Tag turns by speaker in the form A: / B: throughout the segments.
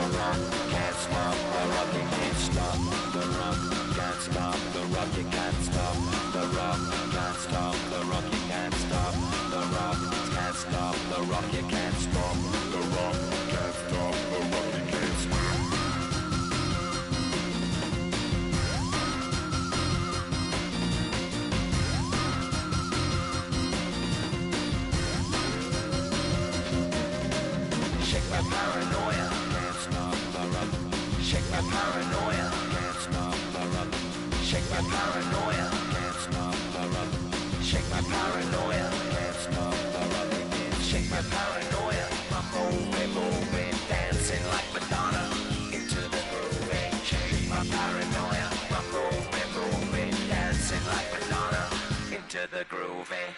A: the rock, can't stop the rock, you can't stop the rock, can't stop the rock, you can't stop the rock, can't stop the rock, you can't stop the rock, can't stop the rock, you can't stop the rock, can't stop the rock, you can't stop. Shake my paranoia, can't stop the rock. Shake my paranoia, can't stop the rock. Shake my paranoia, can't stop the rock. Shake my paranoia, can't stop the rock. Shake my paranoia, I'm moving, dancing like Madonna into the groove. Shake my paranoia, I'm moving, dancing like Madonna into the groove. Can't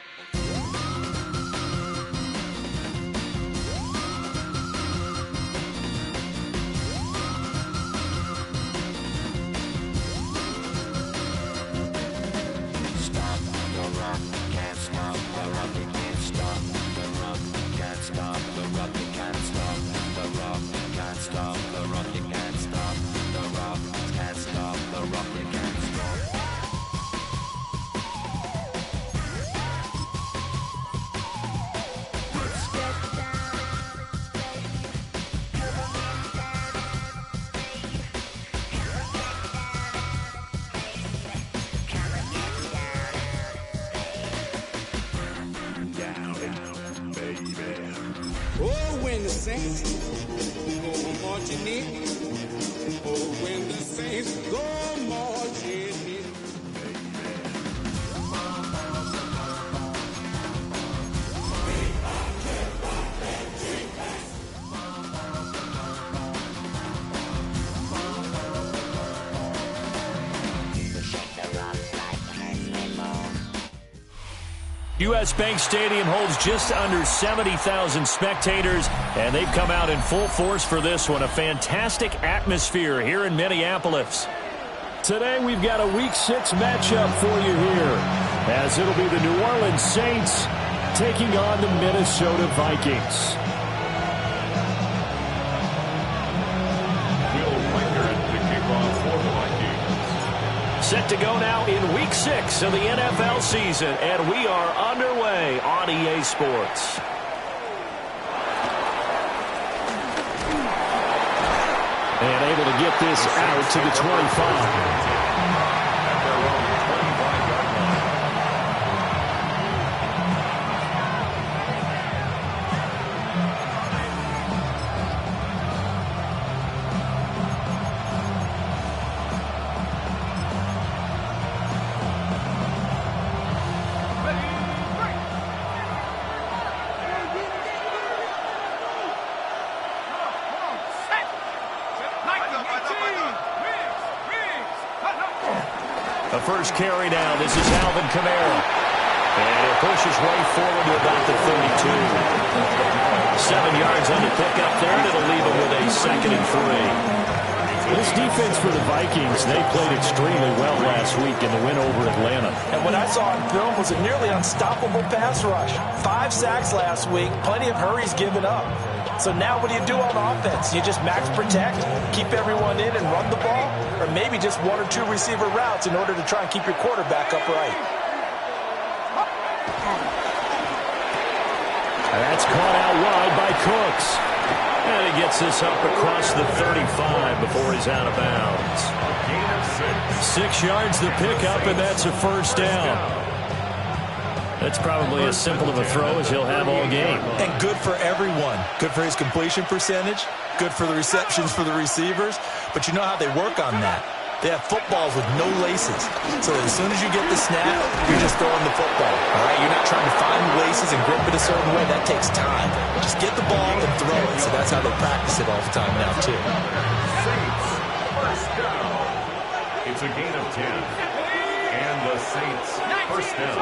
A: stop the rock, you can't stop the rock, can't stop the rock, you can't stop the rock, can't stop the rock, you can't stop the rock, can't stop the rock, you can't stop. Let's get down, baby. Come on, get down, baby. Come on, get down, baby.
B: Oh, when the saints go marching in. Oh, when the saints go marching in.
C: U.S. Bank Stadium holds just under 70,000 spectators, and they've come out in full force for this one. A fantastic atmosphere here in Minneapolis. Today we've got a Week 6 matchup for you here, as it'll be the New Orleans Saints taking on the Minnesota Vikings. Set to go now in Week 6 of the NFL season, and we are underway on EA Sports. And able to get this out to the 25. The first carry now. This is Alvin Kamara. And he'll push his way forward to about the 32. 7 yards on the pickup there, and it'll leave him with a 2nd and 3. This defense for the Vikings, they played extremely well last week in the win over Atlanta.
D: And what I saw on film was a nearly unstoppable pass rush. 5 sacks last week, plenty of hurries given up. So now what do you do on offense? You just max protect, keep everyone in and run the ball, or maybe just 1 or 2 receiver routes in order to try and keep your quarterback upright.
C: That's caught out wide by Cooks. And he gets this up across the 35 before he's out of bounds. 6 yards the pickup, and that's a first down. That's probably as simple of a throw as he'll have all game.
D: And good for everyone. Good for his completion percentage. Good for the receptions for the receivers. But you know how they work on that. They have footballs with no laces. So as soon as you get the snap, you're just throwing the football. All right? You're not trying to find laces and grip it a certain way. That takes time. Just get the ball and throw it. So that's how they practice it all the time now, too.
E: Saints, first down. It's a gain of 10. And the Saints, first down.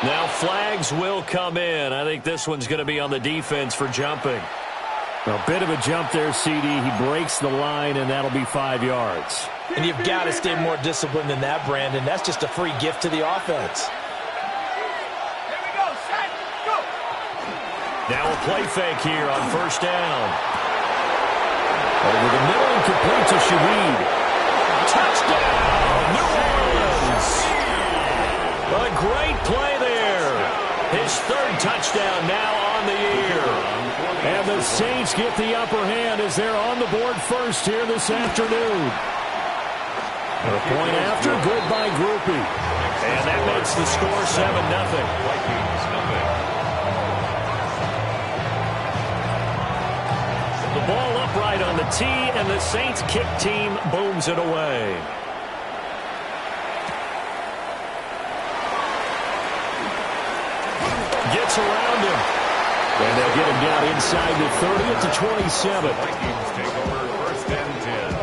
C: Now flags will come in. I think this one's going to be on the defense for jumping. A bit of a jump there, CD. He breaks the line, and that'll be 5 yards.
D: And you've got to stay more disciplined than that, Brandon. That's just a free gift to the offense.
C: Now a play fake here on first down. Over the middle and complete to Shaheed. Touchdown, New Orleans. A great play there. His third touchdown now on the year. And the Saints get the upper hand as they're on the board first here this afternoon. A point after, good by Grupe. And that makes the score 7-0. The ball upright on the tee, and the Saints kick team booms it away. Gets around him. And they'll get him down inside the 30 at the 27.
E: Vikings take over first and 10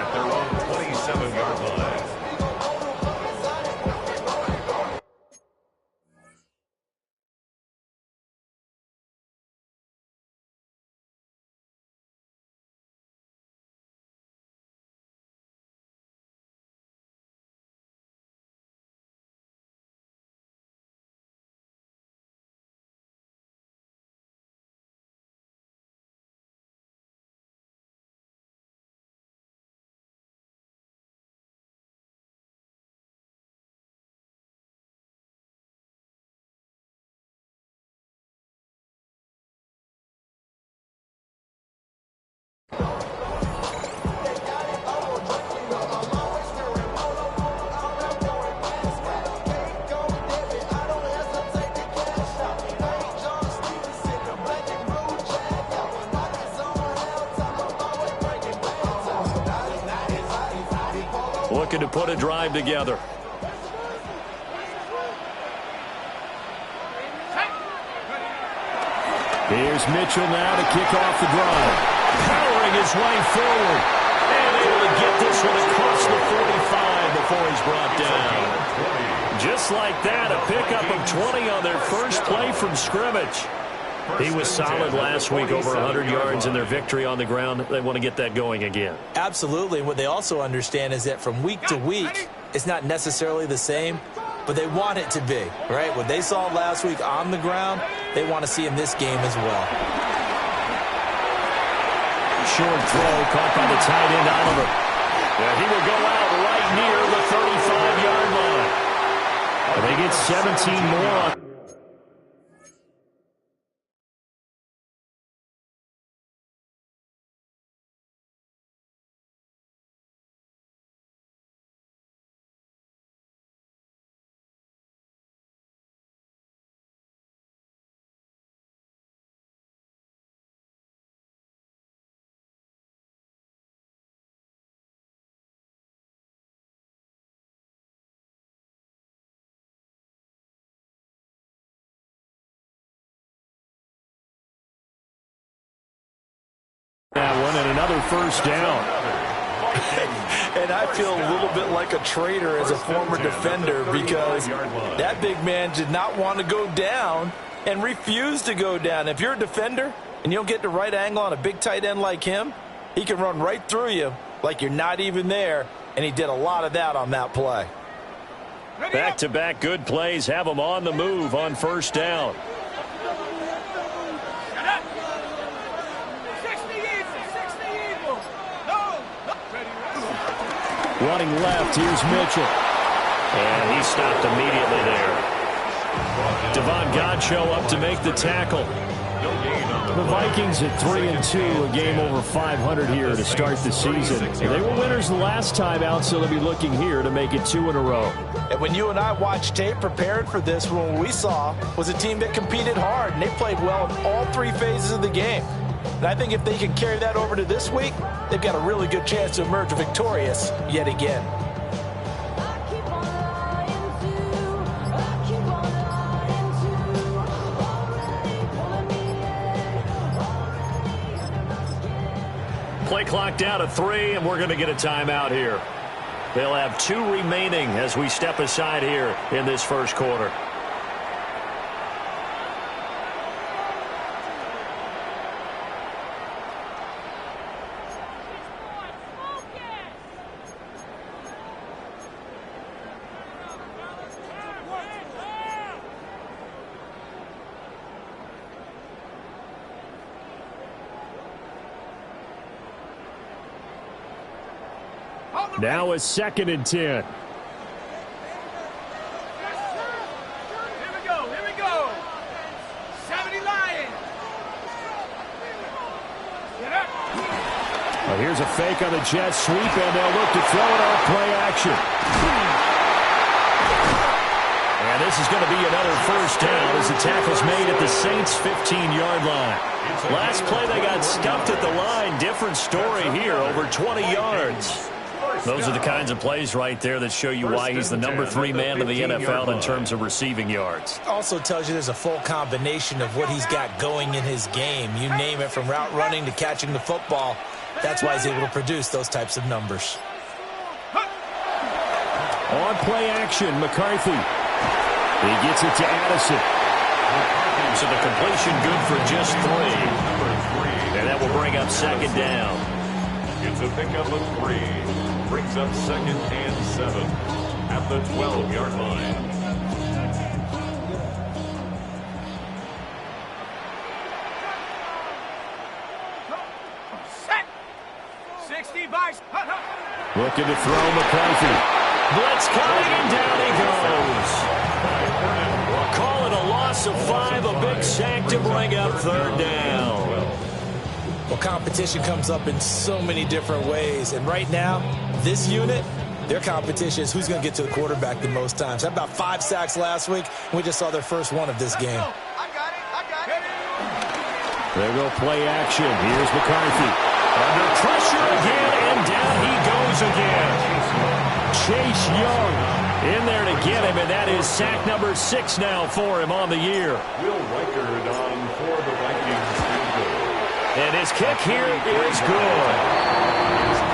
E: at their own 27-yard line.
C: Looking to put a drive together. Here's Mitchell now to kick off the drive. Powering his way forward. And able to get this one across the 45 before he's brought down. Just like that, a pickup of 20 on their first play from scrimmage. He was solid last week, over 100 yards in their victory on the ground. They want to get that going again.
D: Absolutely. What they also understand is that from week to week, it's not necessarily the same, but they want it to be, right? What they saw last week on the ground, they want to see in this game as well.
C: Short throw caught by the tight end, Oliver. Yeah, he will go out right near the 35-yard line. And they get 17 more on. That one and another first down.
D: And I feel a little bit like a traitor as a former defender because that big man did not want to go down and refused to go down. If you're a defender and you don't get the right angle on a big tight end like him, he can run right through you like you're not even there, and he did a lot of that on that play.
C: Back-to-back good plays have him on the move on first down. Running left, here's Mitchell. And he stopped immediately there. Devon Godchaux up to make the tackle. The Vikings at 3-2, a game over 500 here to start the season. They were winners the last time out, so they'll be looking here to make it 2 in a row.
D: And when you and I watched tape prepared for this, what we saw was a team that competed hard, and they played well in all three phases of the game. And I think if they can carry that over to this week, they've got a really good chance to emerge victorious yet again.
C: Play clock down to 3, and we're going to get a timeout here. They'll have 2 remaining as we step aside here in this first quarter. Now a 2nd and 10.
F: Here we go. 70 Lions. Get up.
C: Well, here's a fake on the jet sweep, and they'll look to throw it off play action. And this is going to be another first down as the tackle's made at the Saints' 15-yard line. Last play they got stuffed at the line. Different story here, over 20 yards. Those are the kinds of plays right there that show you why he's the number 3 man in the NFL in terms of receiving yards.
D: Also tells you there's a full combination of what he's got going in his game. You name it, from route running to catching the football. That's why he's able to produce those types of numbers.
C: On play action, McCarthy. He gets it to Addison. So the completion good for just 3. And that will bring up 2nd down.
E: It's a pickup of 3. Brings up 2nd and 7 at the 12-yard line.
F: Set. 60 vice.
C: Looking to throw McCarthy. Blitz coming, and down he goes. Call it a loss of 5, a big sack to bring up 3rd down.
D: Well, competition comes up in so many different ways. And right now, this unit, their competition is who's going to get to the quarterback the most times. Had about 5 sacks last week, and we just saw their first one of this game.
F: I got it.
C: There go play action. Here's McCarthy. Under pressure again, and down he goes again. Chase Young in there to get him, and that is sack number 6 now for him on the year.
E: Will Reichard on for the Vikings.
C: And his kick here is good.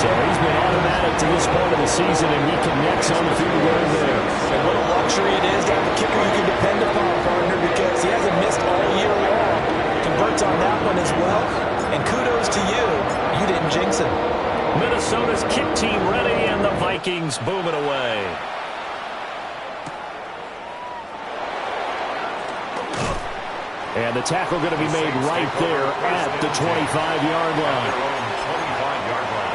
C: So he's been automatic to this point of the season, and he connects on the field goal there.
D: And what a luxury it is to have a kicker you can depend upon, partner, because he hasn't missed all year long. Converts on that one as well. And kudos to you. You didn't jinx him.
C: Minnesota's kick team ready, and the Vikings booming away. And the tackle going to be made right there at the 25-yard line.
E: 25-yard line.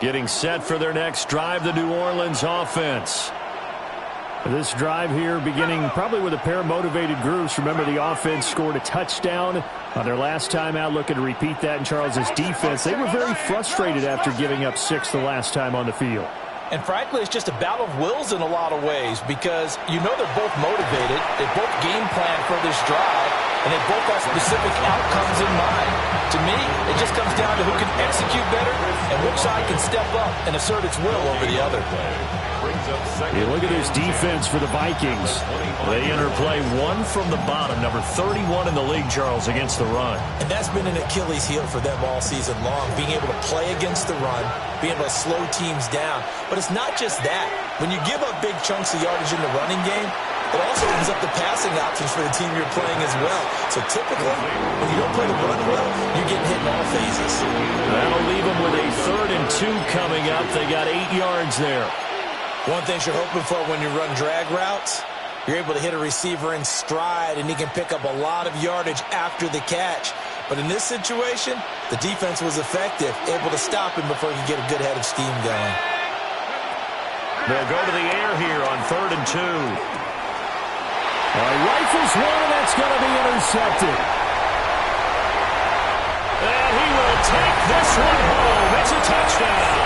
C: Getting set for their next drive, the New Orleans offense. This drive here beginning probably with a pair of motivated groups. Remember, the offense scored a touchdown on their last time out. Looking to repeat that in Charles' defense. They were very frustrated after giving up 6 the last time on the field.
D: And frankly, it's just a battle of wills in a lot of ways, because you know they're both motivated. They both game plan for this drive, and they both have specific outcomes in mind. To me, it just comes down to who can execute better and which side can step up and assert its will over the other.
C: You look at this defense for the Vikings. They interplay 1 from the bottom, number 31 in the league, Charles, against the run.
D: And that's been an Achilles heel for them all season long, being able to play against the run, being able to slow teams down. But it's not just that. When you give up big chunks of yardage in the running game, it also opens up the passing options for the team you're playing as well. So typically, when you don't play the run well, you're getting hit in all phases.
C: That'll leave them with a 3rd and 2 coming up. They got 8 yards there.
D: One thing you're hoping for when you run drag routes, you're able to hit a receiver in stride, and he can pick up a lot of yardage after the catch. But in this situation, the defense was effective, able to stop him before he could get a good head of steam going.
C: They'll go to the air here on 3rd and 2. Rifles one, and that's going to be intercepted. And he will take this one home. It's a touchdown.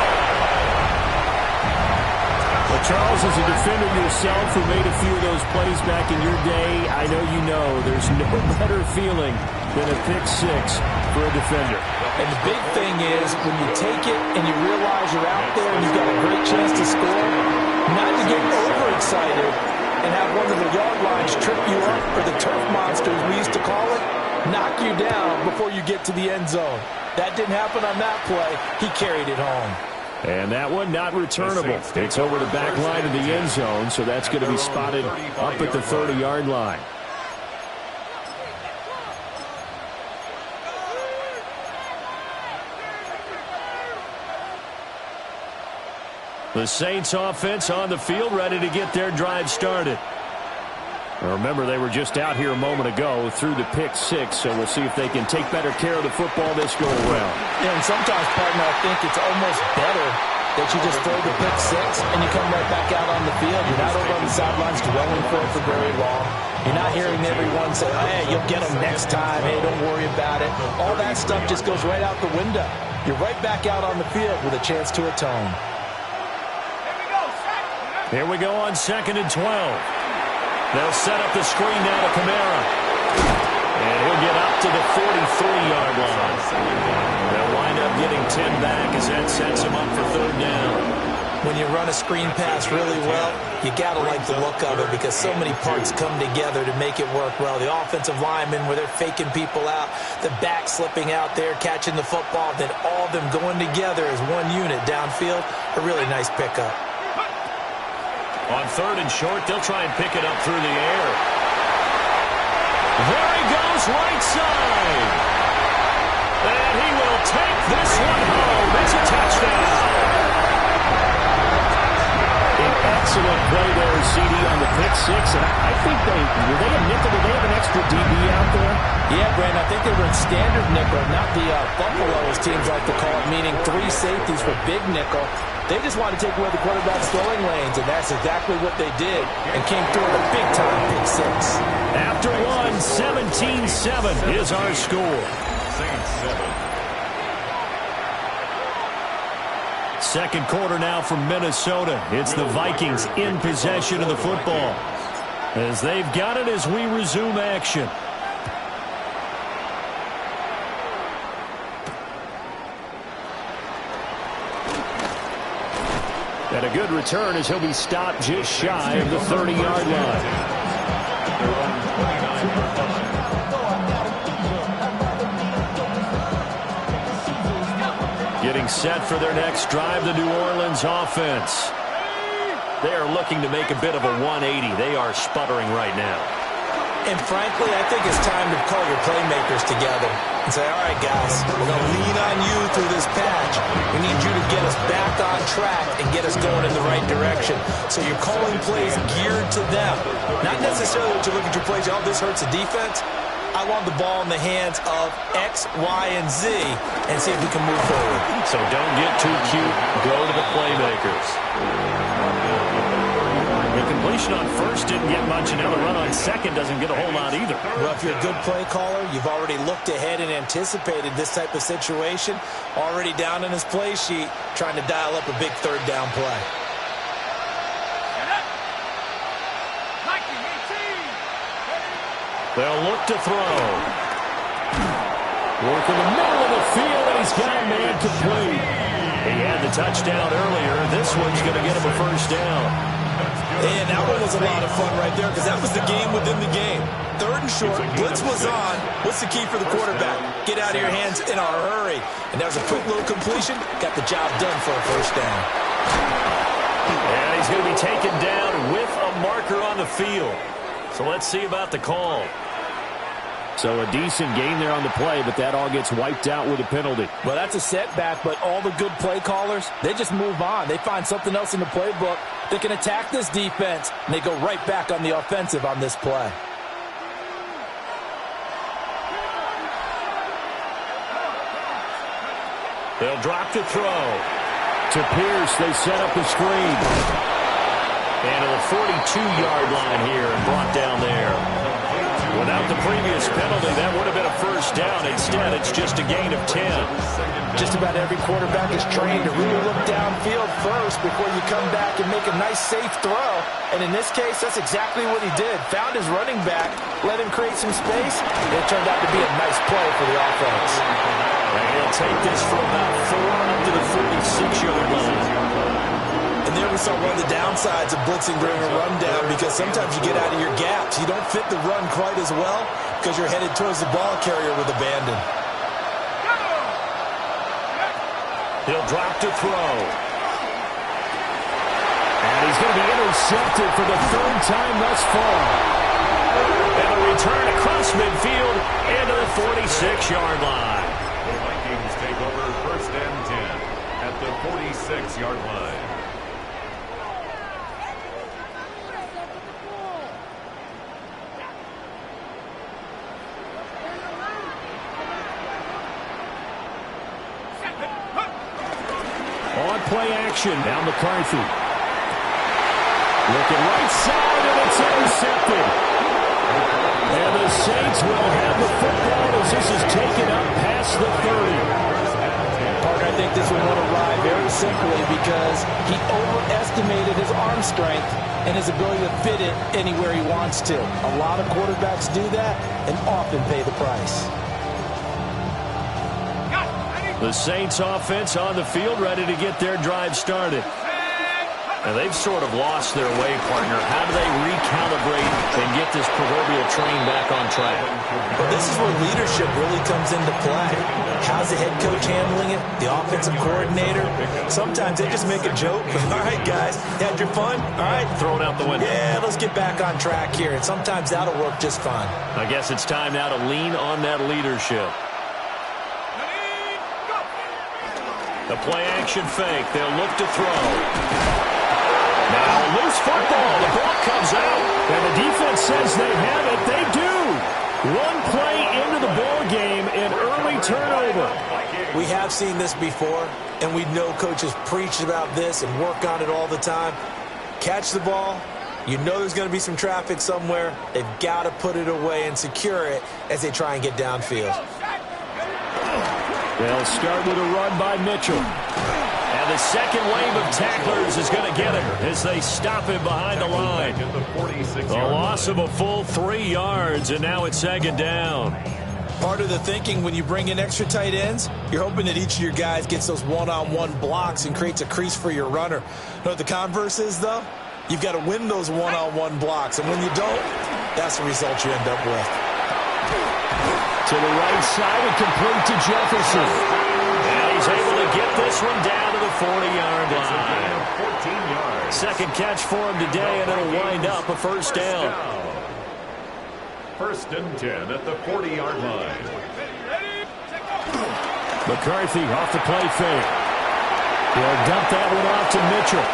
C: Well, Charles, as a defender yourself who made a few of those plays back in your day, I know you know there's no better feeling than a pick 6 for a defender.
D: And the big thing is when you take it and you realize you're out there and you've got a great chance to score, not to get overexcited and have one of the yard lines trip you up, or the turf monsters we used to call it, knock you down before you get to the end zone. That didn't happen on that play. He carried it home.
C: And that one not returnable. It's over the back line of the end zone, so that's going to be spotted up at the 30-yard line. The Saints offense on the field, ready to get their drive started. Remember, they were just out here a moment ago through the pick six, so we'll see if they can take better care of the football this go-around.
D: Yeah, and sometimes, partner, I think it's almost better that you just throw the pick six and you come right back out on the field. You're not over on the sidelines dwelling for it for very long. You're not hearing everyone say, hey, you'll get them next time. Hey, don't worry about it. All that stuff just goes right out the window. You're right back out on the field with a chance to atone.
C: Here we go on 2nd and 12. They'll set up the screen now to Kamara. And he'll get up to the 43-yard line. They'll wind up getting 10 back as that sets him up for 3rd down.
D: When you run a screen pass really well, you got to like the look of it because so many parts come together to make it work well. The offensive linemen where they're faking people out, the back slipping out there, catching the football, then all of them going together as one unit downfield. A really nice pickup.
C: On 3rd and short, they'll try and pick it up through the air. There he goes, right side. And he will take this one home. It's a touchdown. An excellent play there, CD, on the pick six. And I think were they a nickel? Did they have an extra DB out there?
D: Yeah, Brandon, I think they were in standard nickel, not the Buffalo, as teams like to call it, meaning 3 safeties for big nickel. They just wanted to take away the quarterback's throwing lanes, and that's exactly what they did and came through with a big-time pick six.
C: After one, 17-7 is our score.
E: Saints 7.
C: Second quarter now from Minnesota. It's the Vikings in possession of the football as they've got it as we resume action. And a good return as he'll be stopped just shy of the 30-yard line. Getting set for their next drive, the New Orleans offense. They are looking to make a bit of a 180. They are sputtering right now.
D: And frankly, I think it's time to call your playmakers together and say, all right, guys, we're going to lean on you through this patch. We need you to get us back on track and get us going in the right direction. So you're calling plays geared to them. Not necessarily that you look at your plays, oh, this hurts the defense. I want the ball in the hands of X, Y, and Z and see if we can move forward.
C: So don't get too cute. Go to the playmakers. The completion on first didn't get much, and now the run on second doesn't get a whole lot either.
D: Well, if you're a good play caller, you've already looked ahead and anticipated this type of situation. Already down in his play sheet, trying to dial up a big 3rd down play.
C: They'll look to throw. Work in the middle of the field, and he's got a man complete. He had the touchdown earlier. This one's going to get him a 1st down.
D: And that one was a lot of fun right there because that was the game within the game. 3rd and short, blitz was on. What's the key for the quarterback? Get out of your hands in a hurry. And that was a quick little completion. Got the job done for a 1st down.
C: And he's going to be taken down with a marker on the field. So let's see about the call. So a decent gain there on the play, but that all gets wiped out with a penalty.
D: Well, that's a setback, but all the good play callers, they just move on. They find something else in the playbook that can attack this defense, and they go right back on the offensive on this play.
C: They'll drop the throw. To Pierce, they set up the screen. And to the 42-yard line here and brought down there. Without the previous penalty, that would have been a 1st down. Instead, it's just a gain of 10.
D: Just about every quarterback is trained to really look downfield first before you come back and make a nice, safe throw. And in this case, that's exactly what he did. Found his running back, let him create some space, and it turned out to be a nice play for the offense.
C: And he'll take this from about 4 up to the 46-yard line.
D: And there we saw one of the downsides of blitzing during a rundown because sometimes you get out of your gaps. You don't fit the run quite as well because you're headed towards the ball carrier with abandon.
C: He'll drop to throw. And he's going to be intercepted for the 3rd time thus far. And a return across midfield into the 46-yard line.
E: The Vikings take over 1st and 10 at the 46-yard line.
C: play action. Now McCarthy. Looking right side, and it's intercepted. And the Saints will have the football as this is taken up past the 30.
D: Parker, I think this one won't arrive very simply because he overestimated his arm strength and his ability to fit it anywhere he wants to. A lot of quarterbacks do that and often pay the price.
C: The Saints offense on the field, ready to get their drive started. Now they've sort of lost their way, partner. How do they recalibrate and get this proverbial train back on track?
D: Well, this is where leadership really comes into play. How's the head coach handling it? The offensive coordinator? Sometimes they just make a joke. All right, guys, you had your fun? All right.
C: Throw it out the window.
D: Yeah, let's get back on track here. And sometimes that'll work just fine.
C: I guess it's time now to lean on that leadership. The play-action fake. They'll look to throw. Now, loose football. The ball comes out, and the defense says they have it. They do. One play into the ball game, an early turnover.
D: We have seen this before, and we know coaches preach about this and work on it all the time. Catch the ball. You know there's going to be some traffic somewhere. They've got to put it away and secure it as they try and get downfield.
C: They'll start with a run by Mitchell. And the second wave of tacklers is going to get him as they stop him behind the line. The loss of a full 3 yards, and now it's second down.
D: Part of the thinking when you bring in extra tight ends, you're hoping that each of your guys gets those one-on-one blocks and creates a crease for your runner. You know what the converse is, though? You've got to win those one-on-one blocks, and when you don't, that's the result you end up with.
C: To the right side and complete to Jefferson. And he's able to get this one down to the 40-yard line. 14 yards. Second catch for him today, and it'll wind up a first down.
E: First and 10 at the 40-yard line.
C: McCarthy off the play fake. He'll dump that one off to Mitchell.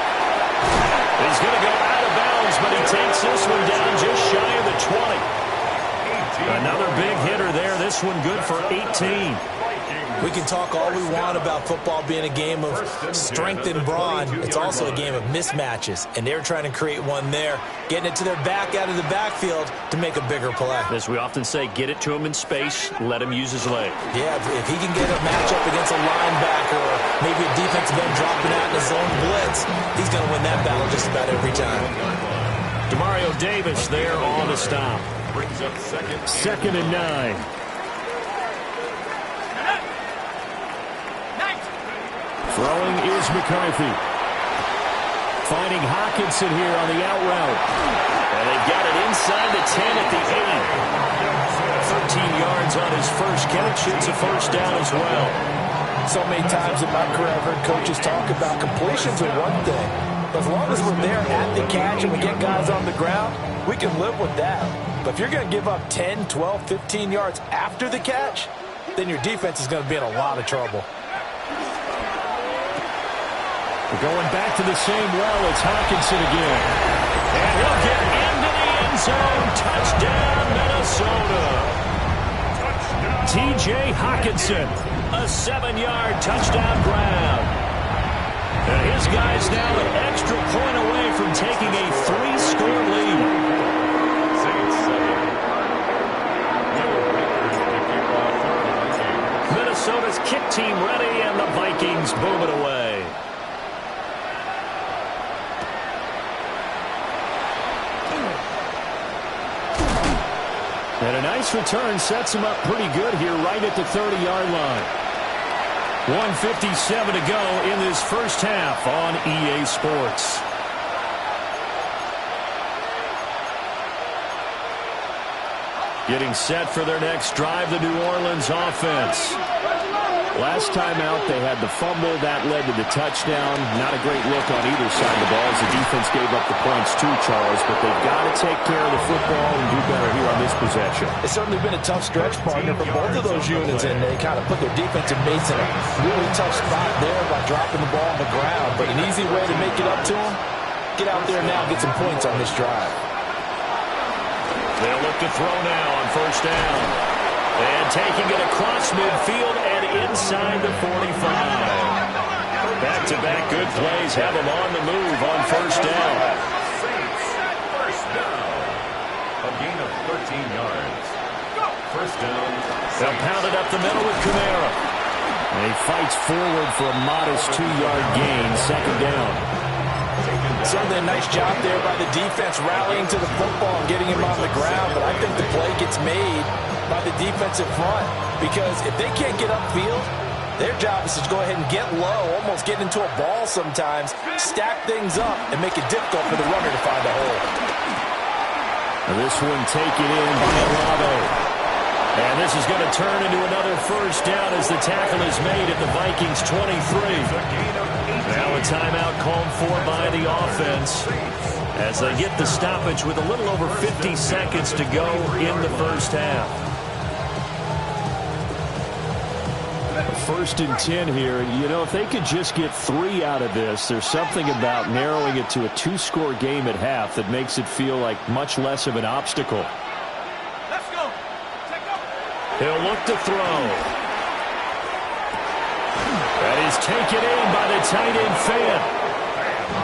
C: He's going to go out of bounds, but he takes this one down just shy of the 20. Another big hitter there. This one good for 18.
D: We can talk all we want about football being a game of strength and brawn. It's also a game of mismatches, and they're trying to create one there, getting it to their back out of the backfield to make a bigger play.
C: As we often say, get it to him in space, let him use his leg.
D: Yeah, if he can get a matchup against a linebacker or maybe a defensive end dropping out in his own blitz, he's going to win that battle just about every time.
C: Demario Davis there on the stop.
E: Brings up
C: second and 9. Throwing is McCarthy. Finding Hockenson here on the out route. And they've got it inside the 10 at the 8. 13 yards on his first catch. It's a first down as well.
D: So many times in my career I've heard coaches talk about completions are one thing. But as long as we're there at the catch and we get guys on the ground, we can live with that. But if you're going to give up 10, 12, 15 yards after the catch, then your defense is going to be in a lot of trouble.
C: We're going back to the same well. It's Hockenson again. And he'll get into the end zone. Touchdown, Minnesota. T.J. Hockenson, a 7-yard touchdown grab. And his guys now an extra point away from taking a 3-score lead. Minnesota's kick team ready, and the Vikings boom it away. And a nice return sets him up pretty good here right at the 30-yard line. 1:57 to go in this first half on EA Sports. Getting set for their next drive, the New Orleans offense. Last time out, they had the fumble. That led to the touchdown. Not a great look on either side of the ball as the defense gave up the points too, Charles. But they've got to take care of the football and do better here on this possession.
D: It's certainly been a tough stretch, partner, for both of those units, and they kind of put their defensive mates in a really tough spot there by dropping the ball on the ground. But an easy way to make it up to them, get out there now and get some points on this drive.
C: They'll look to throw now on first down. And taking it across midfield and inside the 45. Back Back-to-back good plays have them on the move on first down.
E: Saints, first down. A gain of 13 yards. First down.
C: They'll pound it up the middle with Kamara. And he fights forward for a modest 2-yard gain, second down.
D: Certainly a nice job there by the defense rallying to the football and getting him on the ground, but I think the play gets made by the defensive front because if they can't get upfield, their job is to go ahead and get low, almost get into a ball sometimes, stack things up, and make it difficult for the runner to find a hole.
C: This one taken in by Olave. And this is going to turn into another first down as the tackle is made at the Vikings 23. Now a timeout called for by the offense as they get the stoppage with a little over 50 seconds to go in the first half.
G: First and 10 here. You know, if they could just get 3 out of this, there's something about narrowing it to a 2-score game at half that makes it feel like much less of an obstacle.
F: Let's go.
C: He'll look to throw. That is taken in by the tight end Fant.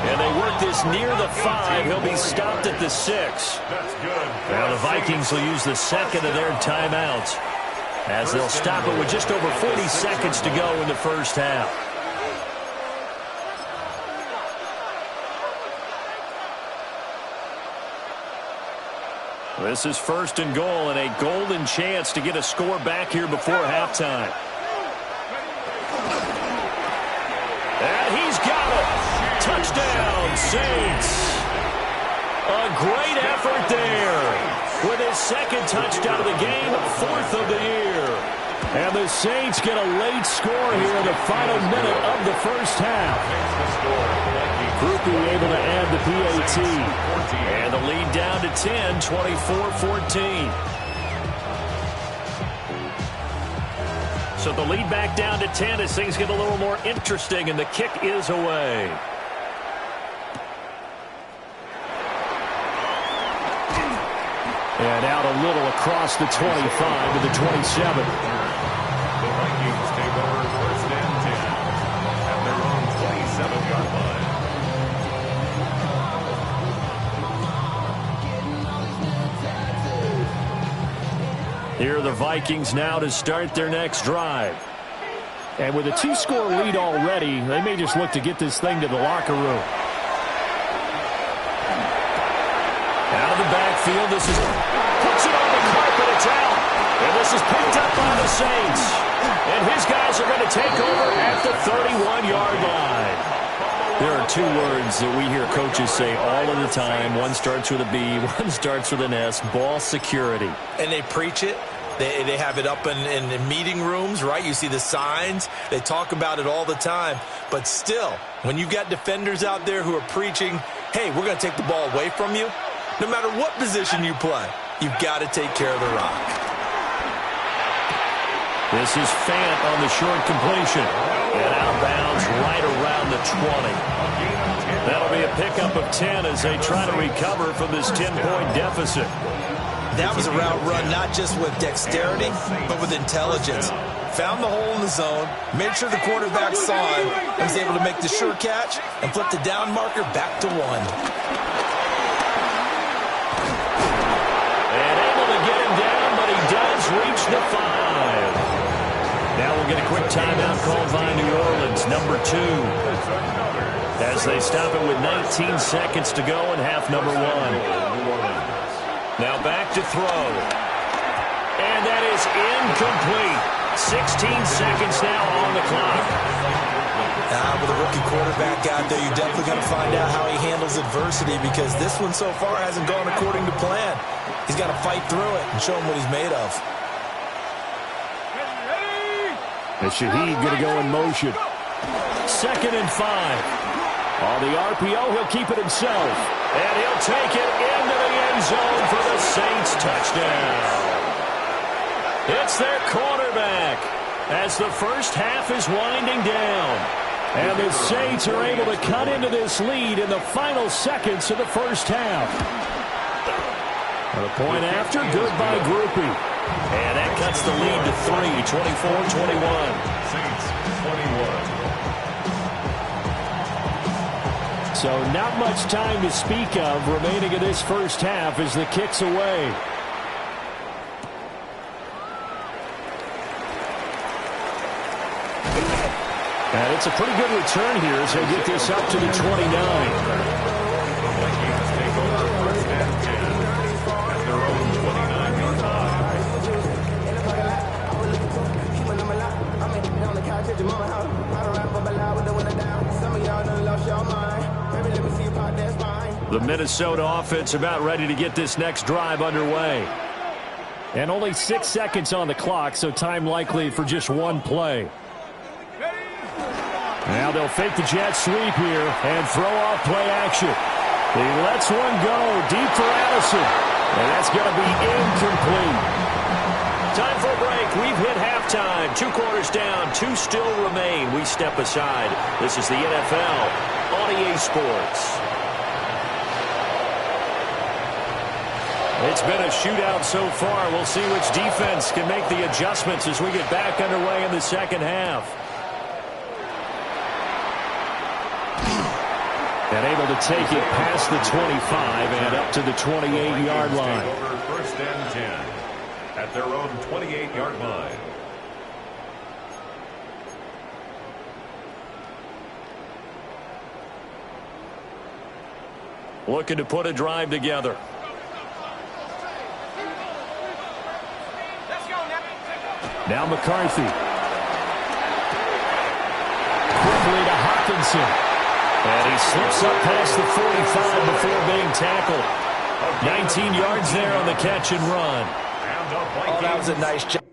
C: And they work this near the 5. He'll be stopped at the 6.
E: That's good.
C: Now the Vikings will use the second of their timeouts as they'll stop it with just over 40 seconds to go in the first half. This is first and goal and a golden chance to get a score back here before halftime. And he's got it. Touchdown, Saints. A great effort there. With his second touchdown of the game, 4th of the year. And the Saints get a late score here in the final minute of the first half. Groupie able to add the PAT. And the lead down to 10, 24-14. So the lead back down to 10 as things get a little more interesting, and the kick is away.
G: And out a little across the 25 to the 27.
E: The Vikings take over first and 10 at their own 27-yard line.
C: Here are the Vikings now to start their next drive.
G: And with a 2-score lead already, they may just look to get this thing to the locker room.
C: Out of the backfield, this is puts it on the carpet, it's out. And this is picked up by the Saints. And his guys are going to take over at the 31-yard line. There are 2 words that we hear coaches say all of the time. One starts with a B, one starts with an S, ball security.
D: And they preach it. They have it up in meeting rooms, right? You see the signs. They talk about it all the time. But still, when you've got defenders out there who are preaching, hey, we're going to take the ball away from you, no matter what position you play, you've got to take care of the rock.
C: This is Fant on the short completion. And out of bounds right around the 20. That'll be a pickup of 10 as they try to recover from this 10-point deficit.
D: That was a route run not just with dexterity, but with intelligence. Found the hole in the zone, made sure the quarterback saw him, and was able to make the sure catch and flip the down marker back to 1.
C: Get him down, but he does reach the 5. Now we'll get a quick timeout called by New Orleans, number 2. As they stop it with 19 seconds to go in half number 1. Now back to throw. And that is incomplete. 16 seconds now on the clock.
D: With a rookie quarterback out there, you're definitely going to find out how he handles adversity because this one so far hasn't gone according to plan. He's got to fight through it and show him what he's made of.
G: And Shaheed going to go in motion.
C: 2nd and 5.
G: On the RPO, he'll keep it himself.
C: And he'll take it into the end zone for the Saints touchdown. It's their quarterback as the first half is winding down. And the Saints are able to cut into this lead in the final seconds of the first half. And a point after, good by Groupie. And that cuts the lead to 3, 24-21.
E: Saints 21.
G: So not much time to speak of remaining in this first half as the kick's away. And it's a pretty good return here as they get this up to the 29. The Minnesota offense about ready to get this next drive underway. And only 6 seconds on the clock, so time likely for just one play. Now they'll fake the jet sweep here and throw off play action. He lets one go deep for Addison. And that's going to be incomplete. Time for a break. We've hit halftime. 2 quarters down. 2 still remain. We step aside. This is the NFL on EA Sports. It's been a shootout so far. We'll see which defense can make the adjustments as we get back underway in the second half. And able to take it past the 25 and up to the 28-yard line.
E: Over first and 10 at their own 28-yard line.
C: Looking to put a drive together. Now McCarthy. Quickly to Hockenson. And he slips up past the 45 before being tackled. 19 yards there on the catch and run.
D: Oh, that was a nice job.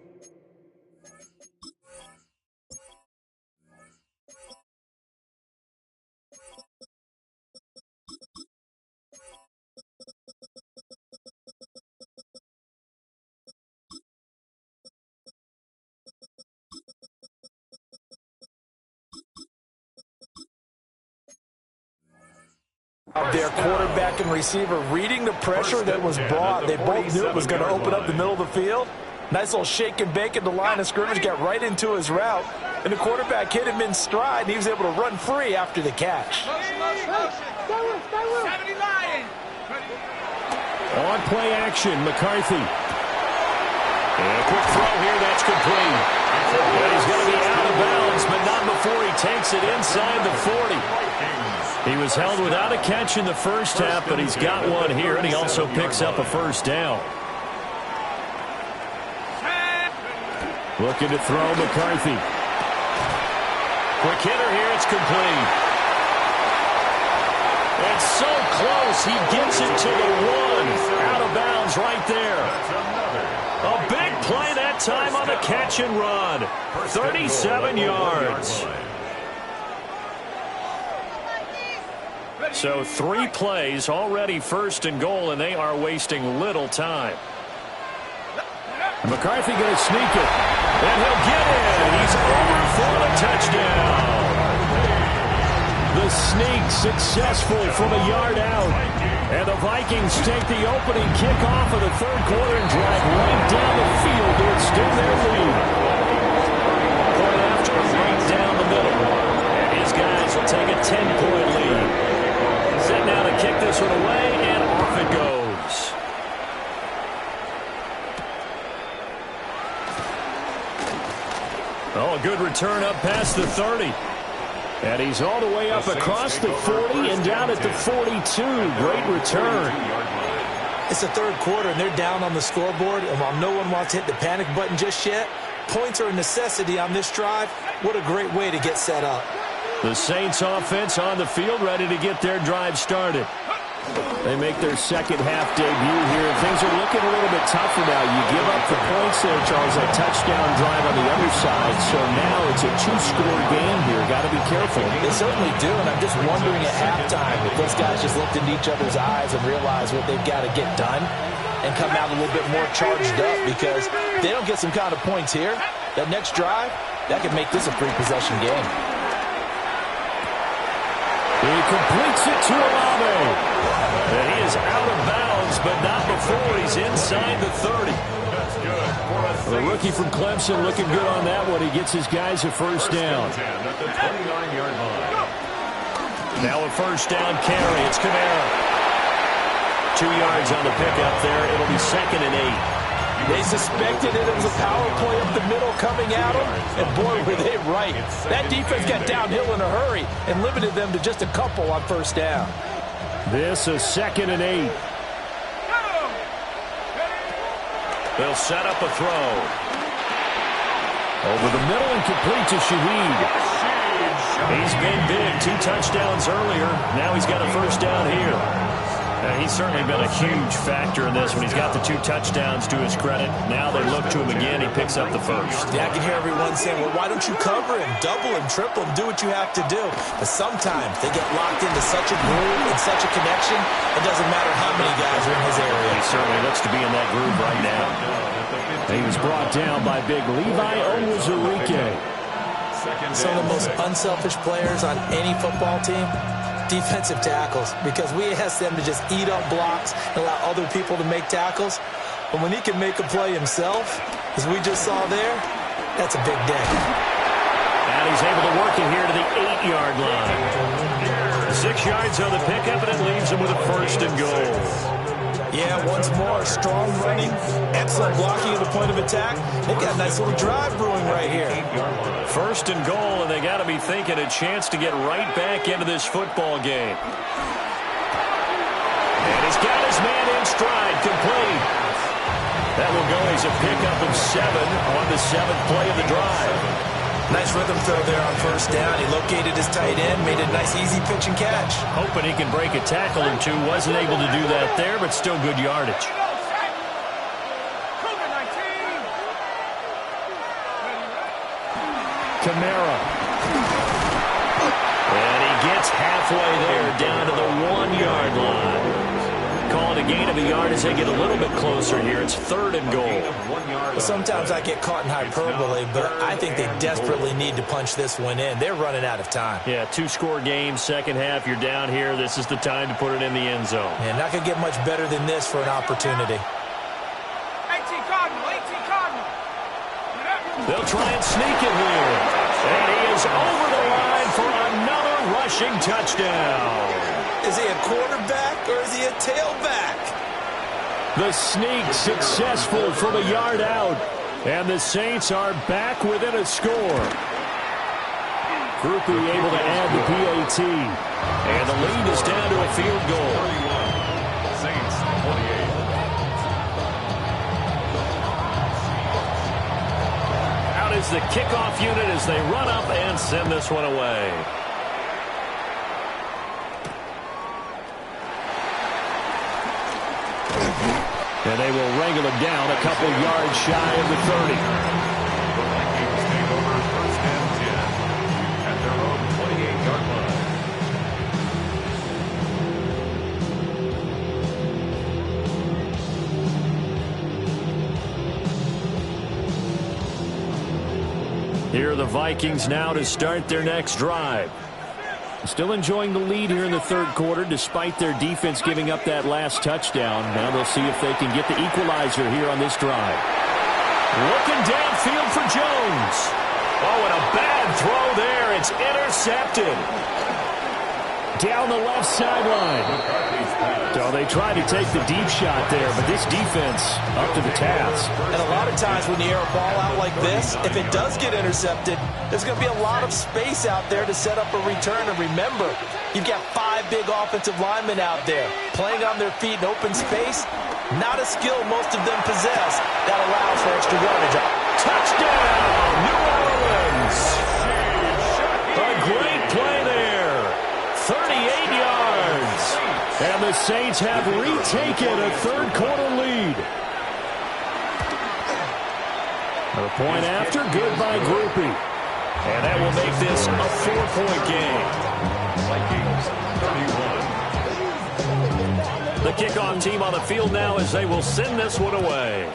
D: Their quarterback and receiver reading the pressure that was brought. They both knew it was going to open up the middle of the field. Nice little shake and bake at the line of scrimmage, got right into his route. And the quarterback hit him in stride, and he was able to run free after the catch.
C: On play action, McCarthy. And a quick throw here, that's complete. And he's going to be out of bounds, but not before he takes it inside the 40. He was held without a catch in the first half, but he's got one here, and he also picks up a first down. Looking to throw McCarthy. Quick hitter here, it's complete. It's so close, he gets it to the 1. Out of bounds right there. A big play that time on the catch and run. 37 yards. So 3 plays, already first and goal, and they are wasting little time. McCarthy going to sneak it, and he'll get in. He's over for the touchdown. The sneak successful from a yard out. And the Vikings take the opening kickoff of the third quarter and drive right down the field to extend their lead. Point after right down the middle. And his guys will take a 10-point lead. Set now to kick this one away, and off it goes. Oh, a good return up past the 30. And he's all the way up across the 40 and down at the 42. Great return.
D: It's the third quarter, and they're down on the scoreboard. And while no one wants to hit the panic button just yet, points are a necessity on this drive. What a great way to get set up.
C: The Saints offense on the field, ready to get their drive started. They make their second half debut here. Things are looking a little bit tougher now. You give up the points there, Charles, a touchdown drive on the other side. So now it's a 2-score game here. Got to be careful.
D: They certainly do, and I'm just wondering at halftime if those guys just looked into each other's eyes and realized what they've got to get done and come out a little bit more charged up, because if they don't get some kind of points here, that next drive, that could make this a 3-possession game.
C: He completes it to Olave. And he is out of bounds, but not before he's inside the 30.
E: That's good.
C: The rookie from Clemson looking good on that one. He gets his guys a first down.
E: At the 29-yard line.
C: Now a first down carry. It's Kamara. 2 yards on the pickup there. It'll be 2nd and 8.
D: They suspected it was a power play up the middle coming at them, and boy, were they right. That defense got downhill in a hurry and limited them to just a couple on first down.
G: This is 2nd and 8.
C: They'll set up a throw.
G: Over the middle and complete to Shaheed.
C: He's been big. 2 touchdowns earlier. Now he's got a first down here. He's certainly been a huge factor in this when he's got the 2 touchdowns to his credit. Now they look to him again. He picks up the first.
D: Yeah, I can hear everyone saying, well, why don't you cover him, double him, triple him, do what you have to do. But sometimes they get locked into such a groove and such a connection, it doesn't matter how many guys are in his area.
C: He certainly looks to be in that groove right now.
G: He was brought down by big Levi Onwuzurike.
D: Some of the most unselfish players on any football team, defensive tackles, because we ask them to just eat up blocks and allow other people to make tackles. But when he can make a play himself, as we just saw there, that's a big day.
C: And he's able to work it here to the 8-yard line. 6 yards on the pickup, and it leaves him with a first and goal.
D: Yeah, once more, strong running, excellent blocking at the point of attack. They got a nice little drive brewing right here.
C: First and goal, and they got to be thinking a chance to get right back into this football game. And he's got his man in stride, complete. That will go as a pickup of 7 on the 7th play of the drive.
D: Nice rhythm throw there on first down. He located his tight end, made a nice easy pitch and catch.
C: Hoping he can break a tackle or two. Wasn't able to do that there, but still good yardage.
G: Kamara.
C: And he gets halfway there, down to the 1-yard line. Calling a gain of a yard as they get a little bit closer here. It's 3rd and goal.
D: Well, sometimes I get caught in hyperbole, but I think they desperately need to punch this one in. They're running out of time.
C: Yeah, 2-score game, second half. You're down here. This is the time to put it in the end zone.
D: And not going to get much better than this for an opportunity.
F: 18 Cardinal, 18 Cardinal.
C: They'll try and sneak it here. And he is over the line for another rushing touchdown.
D: Is he a quarterback or is he a tailback?
G: The sneak successful from a yard out. And the Saints are back within a score. Groupie able to add the PAT.
C: And the lead is down to a field goal.
E: 31, Saints 28.
C: Out is the kickoff unit as they run up and send this one away.
G: And they will wrangle him down a couple yards shy of the 30.
E: The Vikings take over 1st and 10 at their own 28-yard line.
G: Here are the Vikings now to start their next drive. Still enjoying the lead here in the 3rd quarter despite their defense giving up that last touchdown. Now they'll see if they can get the equalizer here on this drive.
C: Looking downfield for Jones. Oh, and a bad throw there. It's intercepted.
G: Down the left sideline. So they tried to take the deep shot there, but this defense up to the task.
D: And a lot of times when you air a ball out like this, if it does get intercepted, there's going to be a lot of space out there to set up a return. And remember, you've got 5 big offensive linemen out there playing on their feet in open space. Not a skill most of them possess that allows for extra yardage.
C: Touchdown, New Orleans. A great play there. 38 yards.
G: And the Saints have retaken a 3rd quarter lead. A point after, good by Groupie.
C: And that will make this a 4-point game.
E: Vikings 31.
C: The kickoff team on the field now as they will send this one away.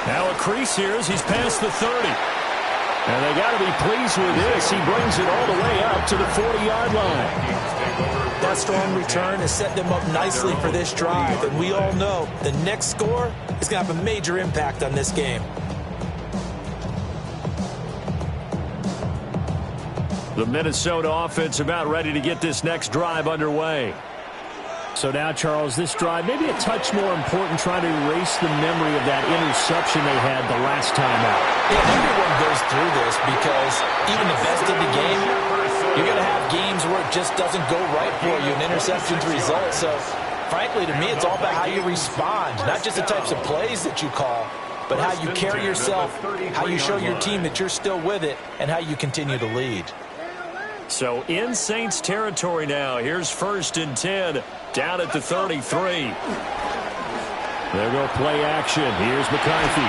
C: Now a crease here as he's past the 30.
G: And they got to be pleased with this. He brings it all the way up to the 40-yard line.
D: That strong return has set them up nicely for this drive. And we all know the next score is going to have a major impact on this game.
C: The Minnesota offense about ready to get this next drive underway.
G: So now, Charles, this drive maybe a touch more important, trying to erase the memory of that interception they had the last time out.
D: Yeah, everyone goes through this because even the best of the game, you're going to have games where it just doesn't go right for you, and interceptions result. So, frankly, to me, it's all about how you respond, not just the types of plays that you call, but how you carry yourself, how you show your team that you're still with it, and how you continue to lead.
C: So in Saints territory now. Here's 1st and 10 down at the 33.
G: There go play action. Here's McCarthy.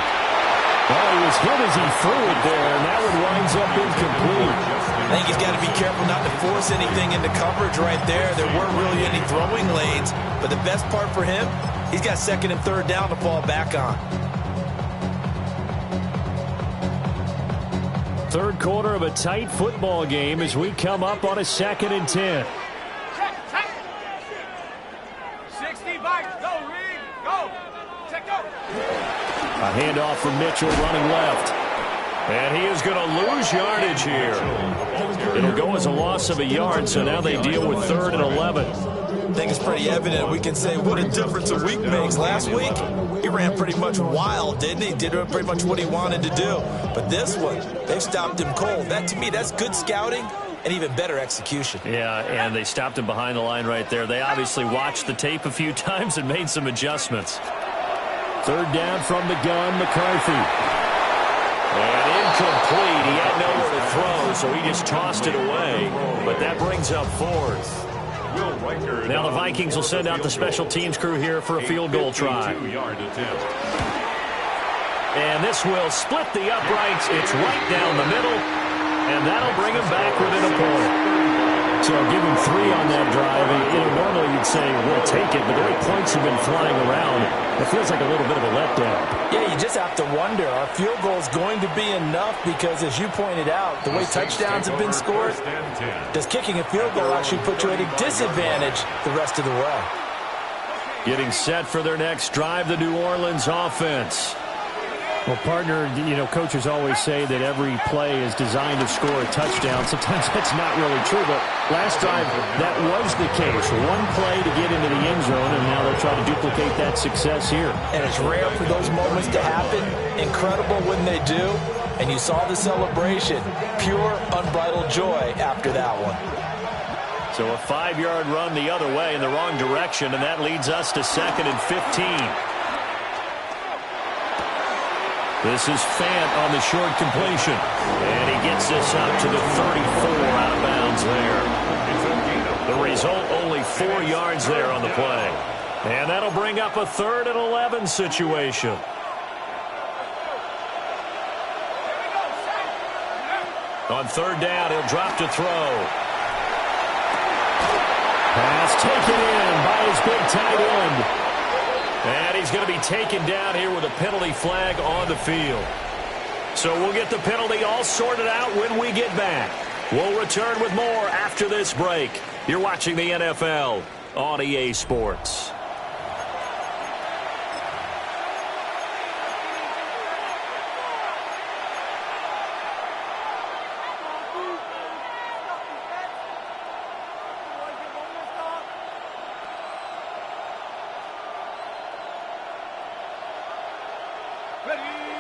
G: Oh, he was hit as he threw it there, and that one winds up incomplete.
D: I think he's got to be careful not to force anything into coverage right there. There weren't really any throwing lanes, but the best part for him, he's got 2nd and 3rd down to fall back on.
G: Third quarter of a tight football game as we come up on a 2nd and 10.
F: 60 Vikings, go, Reed, go. Check go.
C: A handoff from Mitchell running left. And he is going to lose yardage here. It'll go as a loss of a yard, so now they deal with 3rd and 11.
D: I think it's pretty evident. We can say what a difference a week makes. Last week, he ran pretty much wild, didn't he? Did pretty much what he wanted to do. But this one, they've stopped him cold. That, to me, that's good scouting and even better execution.
C: Yeah, and they stopped him behind the line right there. They obviously watched the tape a few times and made some adjustments.
G: 3rd down from the gun, McCarthy.
C: And incomplete. He had nowhere to throw, so he just tossed it away. But that brings up 4th. Now the Vikings will send out the special teams crew here for a field goal try. And this will split the uprights. It's right down the middle, and that'll bring him back within a point.
G: So give him 3 on that drive. And normally you'd say, we'll take it, but the way points have been flying around, it feels like a little bit of a letdown.
D: Yeah, you just have to wonder, are field goals going to be enough? Because as you pointed out, the way touchdowns have been scored, does kicking a field goal actually put you at a disadvantage the rest of the way?
C: Getting set for their next drive, the New Orleans offense.
G: Well, partner, coaches always say that every play is designed to score a touchdown. Sometimes that's not really true, but last drive, that was the case. One play to get into the end zone, and now they'll try to duplicate that success here.
D: And it's rare for those moments to happen. Incredible when they do. And you saw the celebration. Pure, unbridled joy after that one.
C: So a 5-yard run the other way in the wrong direction, and that leads us to 2nd and 15. This is Fant on the short completion. And he gets this up to the 34 out of bounds there. The result, only 4 yards there on the play. And that'll bring up a 3rd and 11 situation. On 3rd down, he'll drop to throw.
G: Pass taken in by his big tight end.
C: And he's going to be taken down here with a penalty flag on the field. So we'll get the penalty all sorted out when we get back. We'll return with more after this break. You're watching the NFL on EA Sports.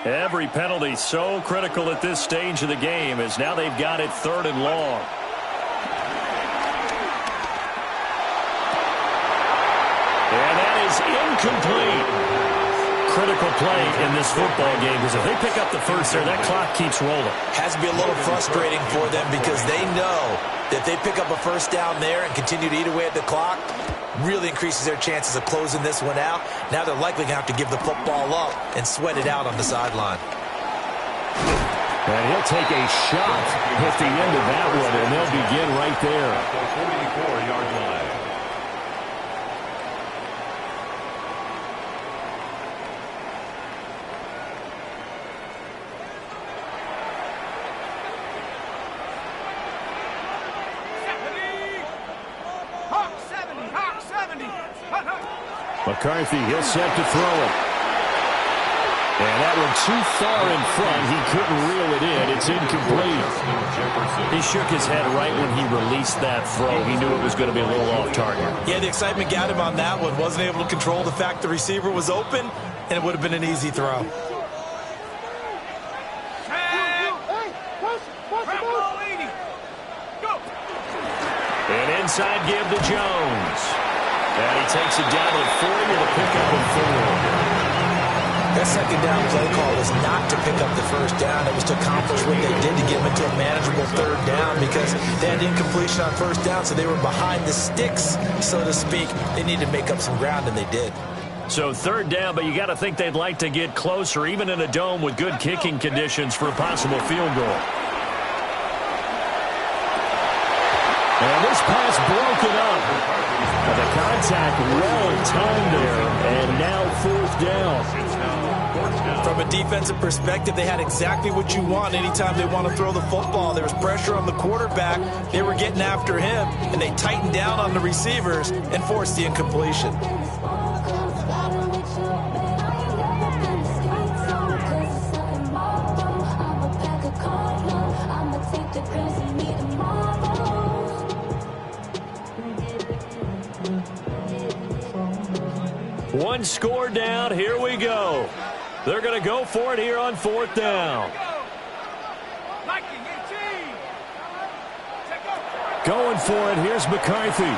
C: Every penalty so critical at this stage of the game, as now they've got it 3rd and long. And that is incomplete. Critical play in this football game, because if they pick up the first there, that clock keeps rolling.
D: Has to be a little frustrating for them because they know that if they pick up a first down there and continue to eat away at the clock, really increases their chances of closing this one out. Now they're likely going to have to give the football up and sweat it out on the sideline.
G: And he'll take a shot at the end of that one, and they'll begin right there.
E: 44-yard line.
G: McCarthy, he'll set to throw it. And that one too far in front. He couldn't reel it in. It's incomplete.
C: He shook his head right when he released that throw. He knew it was going to be a little off target.
D: Yeah, the excitement got him on that one. Wasn't able to control the fact the receiver was open, and it would have been an easy throw.
C: An inside give to Jones. And he takes it down to the 40 with a pickup of 4.
D: That second down play call was not to pick up the first down. It was to accomplish what they did to get them into a manageable third down because they had incompletion on first down, so they were behind the sticks, so to speak. They needed to make up some ground, and they did.
C: So third down, but you got to think they'd like to get closer, even in a dome with good kicking conditions for a possible field goal.
G: And this pass broken up. The contact well timed there, and now fourth down.
D: From a defensive perspective, they had exactly what you want anytime they want to throw the football. There was pressure on the quarterback. They were getting after him, and they tightened down on the receivers and forced the incompletion.
C: One score down. Here we go. They're going to go for it here on fourth down. Going for it. Here's McCarthy.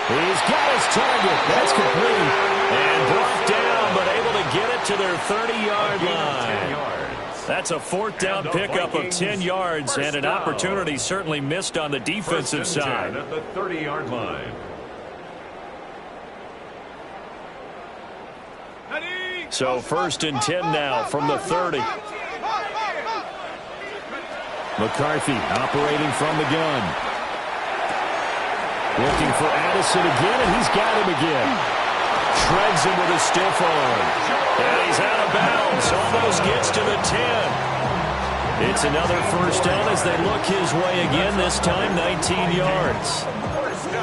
C: He's got his target. That's complete. And brought down, but able to get it to their 30-yard line. That's a fourth down pickup of 10 yards and an opportunity certainly missed on the defensive side.
E: At the 30-yard line.
C: So first and 10 now from the 30.
G: McCarthy operating from the gun. Looking for Addison again, and he's got him again.
C: Shreds him with a stiff arm. And he's out of bounds. Almost gets to the 10. It's another first down as they look his way again, this time 19 yards.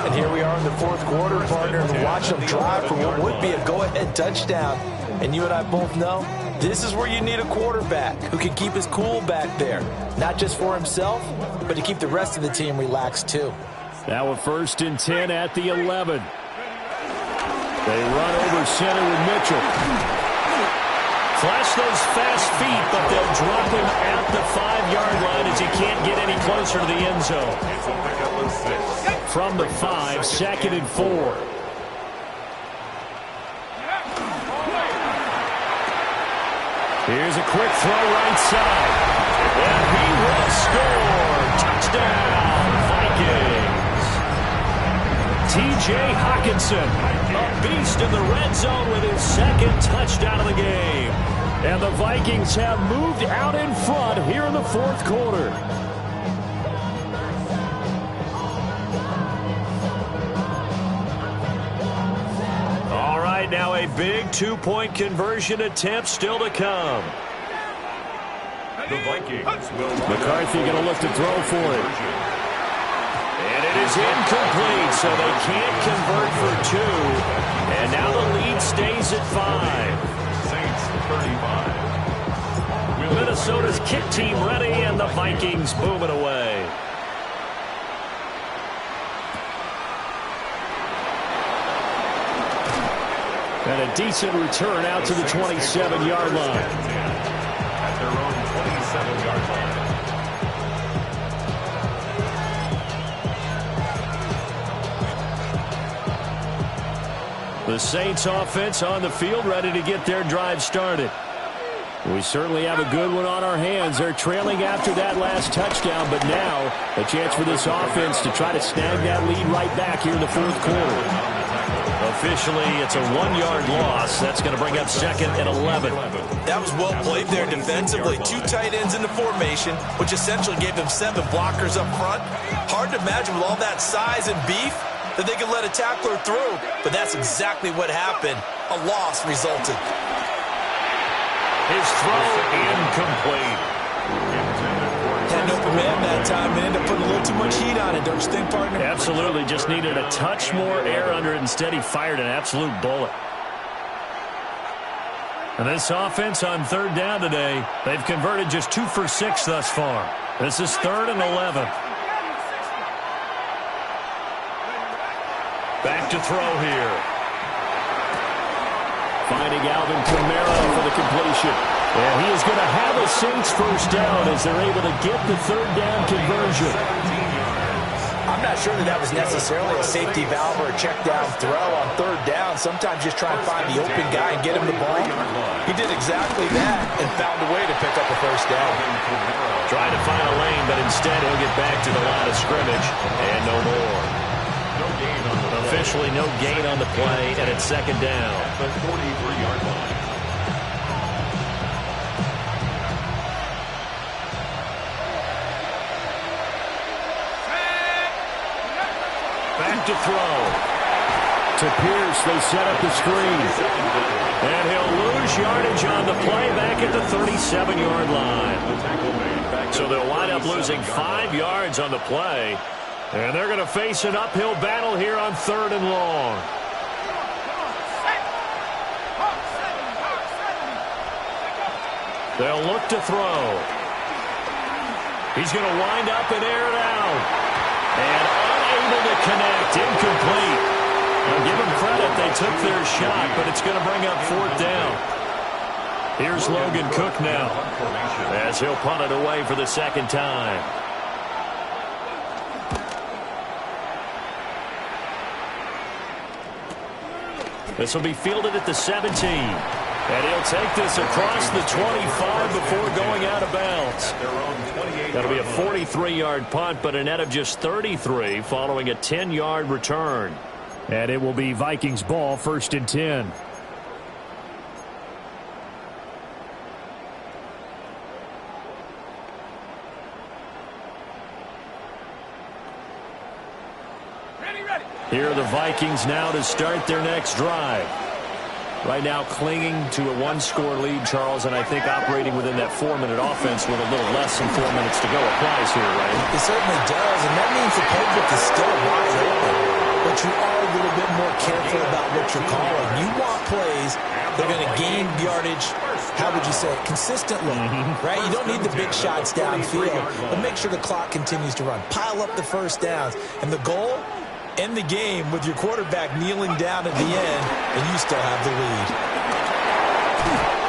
D: And here we are in the fourth quarter, partner, and watch them drive for what would be a go-ahead touchdown. And you and I both know this is where you need a quarterback who can keep his cool back there. Not just for himself, but to keep the rest of the team relaxed too.
G: Now a first and 10 at the 11. They run over center with Mitchell.
C: Flash those fast feet, but they'll drop him at the 5-yard line as he can't get any closer to the end zone. From the 5, second and 4. Here's a quick throw right side. And he will score. Touchdown, Vikings. T.J. Hockenson, a beast in the red zone with his second touchdown of the game. And the Vikings have moved out in front here in the fourth quarter. Now a big two-point conversion attempt still to come.
E: The Vikings will
G: McCarthy going to look to throw for it.
C: And it is incomplete, so they can't convert for 2. And now the lead stays at 5.
E: Saints 35.
C: Minnesota's kick team ready, and the Vikings boom it away. And a decent return out to the 27-yard line.
E: At their own 27-yard line.
C: The Saints offense on the field, ready to get their drive started. We certainly have a good one on our hands. They're trailing after that last touchdown, but now a chance for this offense to try to snag that lead right back here in the fourth quarter. Officially, it's a 1-yard loss. That's going to bring up second and 11.
D: That was well played there defensively. 2 tight ends in the formation, which essentially gave them 7 blockers up front. Hard to imagine with all that size and beef that they could let a tackler through, but that's exactly what happened. A loss resulted.
C: His throw incomplete.
D: Had an open man that time and ended up putting a little too much heat on it, don't you think, partner?
C: Absolutely. Just needed a touch more air under it. Instead, he fired an absolute bullet. And this offense on third down today, they've converted just 2 for 6 thus far. This is 3rd and 11. Back to throw here. Finding Alvin Kamara for the completion. And he is going to have a Saints first down as they're able to get the third down conversion.
D: I'm not sure that was necessarily a safety valve or a check down throw on third down. Sometimes just try and find the open guy and get him the ball. He did exactly that and found a way to pick up a first down.
C: Trying to find a lane, but instead he'll get back to the line of scrimmage and no more. Officially no gain on the play, and it's second down.
E: The 43-yard line.
C: Back to throw. To Pierce, they set up the screen. And he'll lose yardage on the play back at the 37-yard line. So they'll wind up losing 5 yards on the play. And they're going to face an uphill battle here on 3rd and long. They'll look to throw. He's going to wind up and air it out. And unable to connect, incomplete. I'll give them credit, they took their shot, but it's going to bring up 4th down. Here's Logan Cook now, as he'll punt it away for the second time. This will be fielded at the 17. And he'll take this across the 25 before going out of bounds. That'll be a 43-yard punt, but a net of just 33 following a 10-yard return.
G: And it will be Vikings ball, 1st and 10. Here are the Vikings now to start their next drive. Right now clinging to a 1-score lead, Charles, and I think operating within that 4-minute offense with a little less than 4 minutes to go applies here, right?
D: It certainly does, and that means the playbook is still wide open. But you are a little bit more careful about what you're calling. You want plays that are going to gain yardage, how would you say, consistently, right? You don't need the big shots downfield, but make sure the clock continues to run. Pile up the first downs. And the goal? End the game with your quarterback kneeling down at the end, and you still have the lead.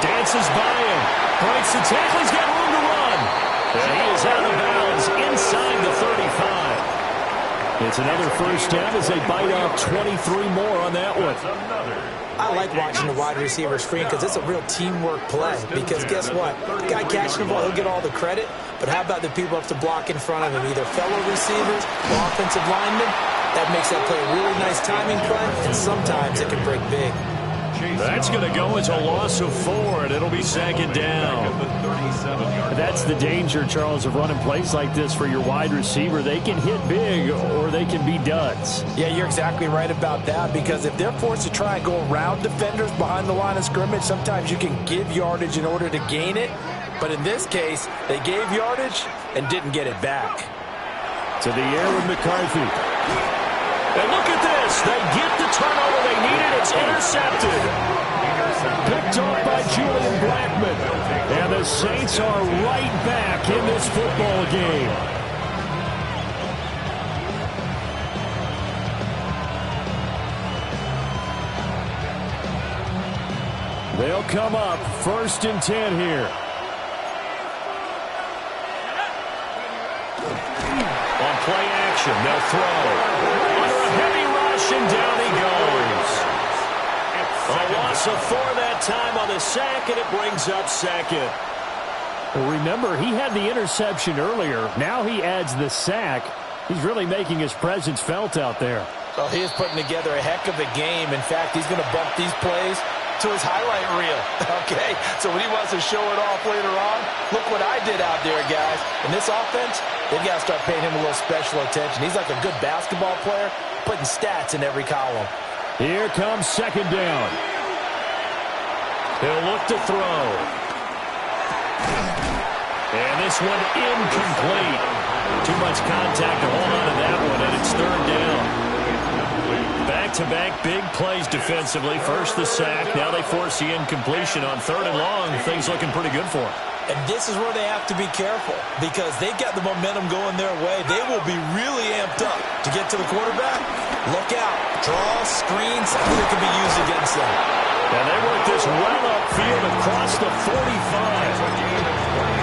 C: Dances by him. Breaks the tackle. He's got room to run. And he is out of bounds inside the 35. It's another first down as they bite off 23 more on that one.
D: I like watching the wide receiver screen because it's a real teamwork play. Because guess what? The guy catching the ball, he'll get all the credit. But how about the people up to block in front of him, either fellow receivers or offensive linemen? That makes that play a really nice timing play, and sometimes it can break big.
C: That's going to go as a loss of 4, and it'll be second down.
G: That's the danger, Charles, of running plays like this for your wide receiver. They can hit big or they can be duds.
D: Yeah, you're exactly right about that, because if they're forced to try and go around defenders behind the line of scrimmage, sometimes you can give yardage in order to gain it. But in this case, they gave yardage and didn't get it back.
G: To the air with McCarthy.
C: And look at this. They get the turnover they needed. It's intercepted.
G: Picked off by Julian Blackmon. And the Saints are right back in this football game. They'll come up 1st and 10 here.
C: On play action, they'll throw. Under a heavy rush, and down he goes. A loss of 4 that time on the sack, and it brings up second.
G: Well, remember, he had the interception earlier. Now he adds the sack. He's really making his presence felt out there.
D: Oh, he is putting together a heck of a game. In fact, he's going to bump these plays to his highlight reel, okay? So when he wants to show it off later on, look what I did out there, guys. In this offense, they've got to start paying him a little special attention. He's like a good basketball player, putting stats in every column.
G: Here comes second down.
C: He'll look to throw. And this one incomplete. Too much contact to hold on to that one, and it's third down. Back back-to-back big plays defensively. First the sack. Now they force the incompletion on 3rd and long. Things looking pretty good for them.
D: And this is where they have to be careful because they've got the momentum going their way. They will be really amped up to get to the quarterback. Look out. Draw, screen, something that can be used against them.
C: And they work this well upfield across the 45.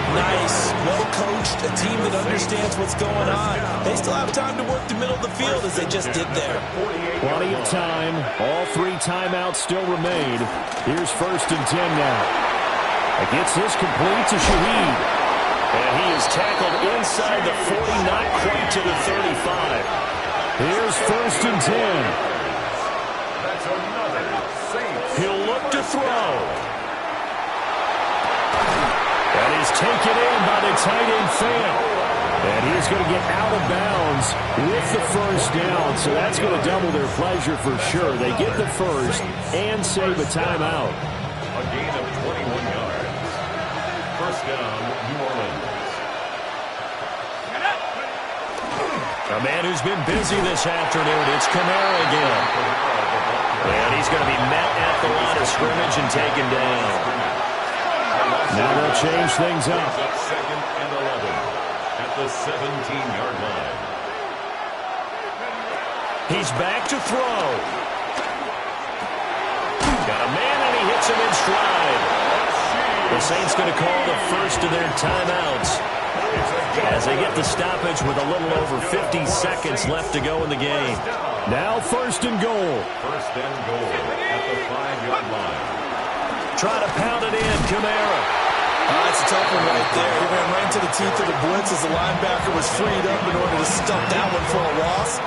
D: Nice, well-coached, a team that understands what's going on. They still have time to work the middle of the field as they just did there.
G: Plenty of time. All 3 timeouts still remain. Here's 1st and 10 now. Gets this complete to Shaheed.
C: And he is tackled inside the 40, not quite to the 35.
G: Here's 1st and 10.
E: That's another Saints.
C: He'll look to throw. That is taken in by the tight end Fant.
G: And he's going to get out of bounds with the 1st down. So that's going to double their pleasure for sure. They get the 1st and save a timeout.
E: A gain of 21 yards. 1st down, New Orleans.
C: A man who's been busy this afternoon. It's Kamara again. And he's going to be met at the line of scrimmage and taken down.
G: Now they'll change things up.
E: 2nd and 11 at the 17-yard line.
C: He's back to throw. Got a man and he hits him in stride. The Saints going to call the first of their timeouts as they get the stoppage with a little over 50 seconds left to go in the game.
G: Now 1st and goal.
E: 1st and goal at the 5-yard line.
C: Try to pound it in, Kamara.
D: That's a tough one right there. He ran right into the teeth of the blitz as the linebacker was freed up in order to stuff that one for a loss.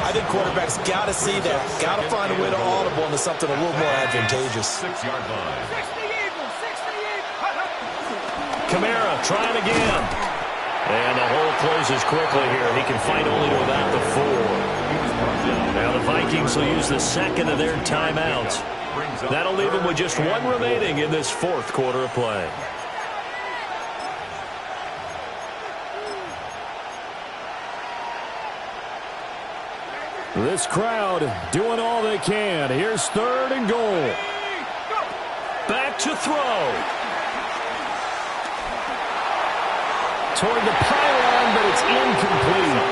D: I think quarterbacks got to see that. Got to find a way to audible into something a little more advantageous.
E: 6-yard line.
C: Kamara trying again. And the hole closes quickly here. He can fight only to about the 4. Now the Vikings will use the 2nd of their timeouts. That'll leave them with just 1 remaining in this 4th quarter of play.
G: This crowd doing all they can. Here's 3rd and goal.
C: Back to throw. Toward the pylon, but it's incomplete.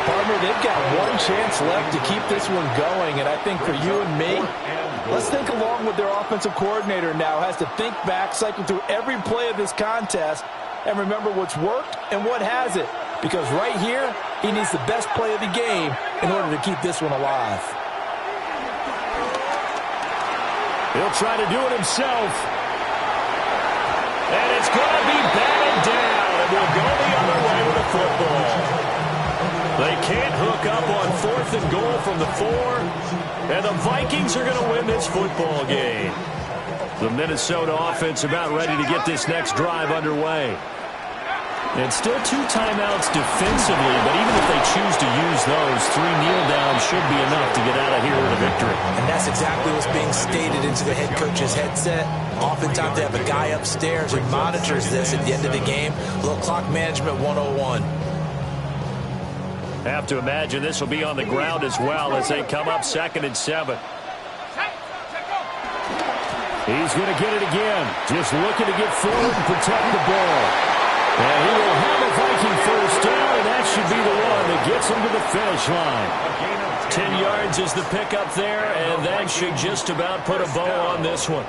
D: Partner, they've got 1 chance left to keep this one going, and I think for you and me, let's think along with their offensive coordinator now. Has to think back, cycle through every play of this contest, and remember what's worked and what hasn't. Because right here, he needs the best play of the game in order to keep this one alive.
C: He'll try to do it himself. And it's going to be batted down. And we'll go the other way with the football. They can't hook up on 4th and goal from the 4. And the Vikings are going to win this football game. The Minnesota offense about ready to get this next drive underway. And still 2 timeouts defensively, but even if they choose to use those, 3 kneel downs should be enough to get out of here with a victory.
D: And that's exactly what's being stated into the head coach's headset. Oftentimes they have a guy upstairs who monitors this at the end of the game. A little clock management 101.
C: Have to imagine this will be on the ground as well as they come up 2nd and 7.
G: He's going to get it again. Just looking to get forward and protect the ball. And he will have a Viking 1st down, and that should be the one that gets him to the finish line.
C: 10 yards is the pickup there, and that should just about put a bow on this one.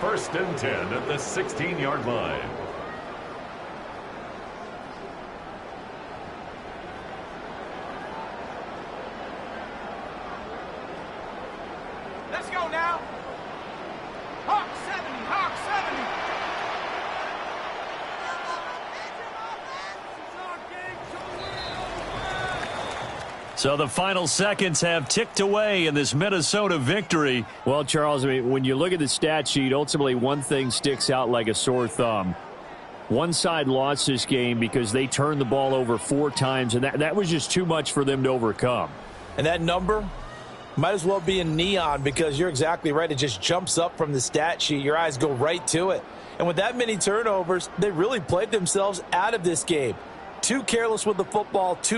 E: 1st and 10 at the 16-yard line.
F: Let's go now. Hawk 70, Hawk 70.
C: So the final seconds have ticked away in this Minnesota victory.
G: Well, Charles, I mean, when you look at the stat sheet, ultimately one thing sticks out like a sore thumb. One side lost this game because they turned the ball over 4 times, and that was just too much for them to overcome.
D: And that number might as well be in neon because you're exactly right. It just jumps up from the stat sheet. Your eyes go right to it. And with that many turnovers, they really played themselves out of this game. Too careless with the football, too